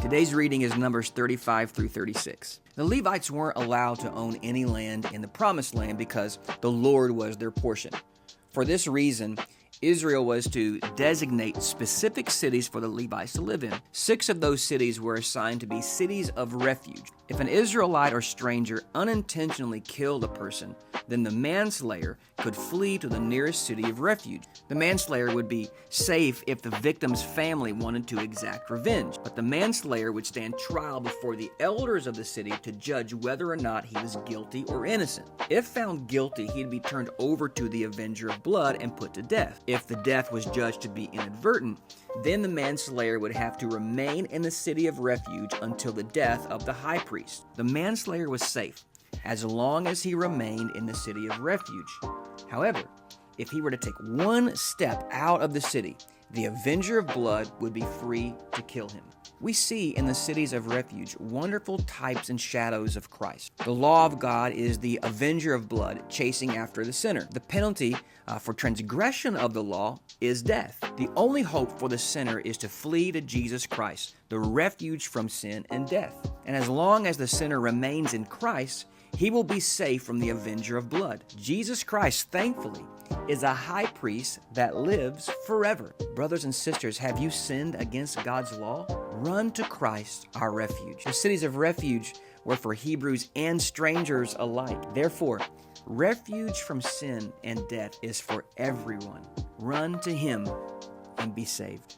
Today's reading is Numbers 35 through 36. The Levites weren't allowed to own any land in the Promised Land because the Lord was their portion. For this reason, Israel was to designate specific cities for the Levites to live in. 6 of those cities were assigned to be cities of refuge. If an Israelite or stranger unintentionally killed a person, then the manslayer could flee to the nearest city of refuge. The manslayer would be safe if the victim's family wanted to exact revenge, but the manslayer would stand trial before the elders of the city to judge whether or not he was guilty or innocent. If found guilty, he'd be turned over to the avenger of blood and put to death. If the death was judged to be inadvertent, then the manslayer would have to remain in the city of refuge until the death of the high priest. The manslayer was safe as long as he remained in the city of refuge. However, if he were to take one step out of the city, the avenger of blood would be free to kill him. We see in the cities of refuge wonderful types and shadows of Christ. The law of God is the avenger of blood chasing after the sinner. The penalty for transgression of the law is death. The only hope for the sinner is to flee to Jesus Christ, the refuge from sin and death. And as long as the sinner remains in Christ, he will be safe from the avenger of blood. Jesus Christ, thankfully, is a high priest that lives forever. Brothers and sisters, have you sinned against God's law? Run to Christ, our refuge. The cities of refuge were for Hebrews and strangers alike. Therefore, refuge from sin and death is for everyone. Run to Him and be saved.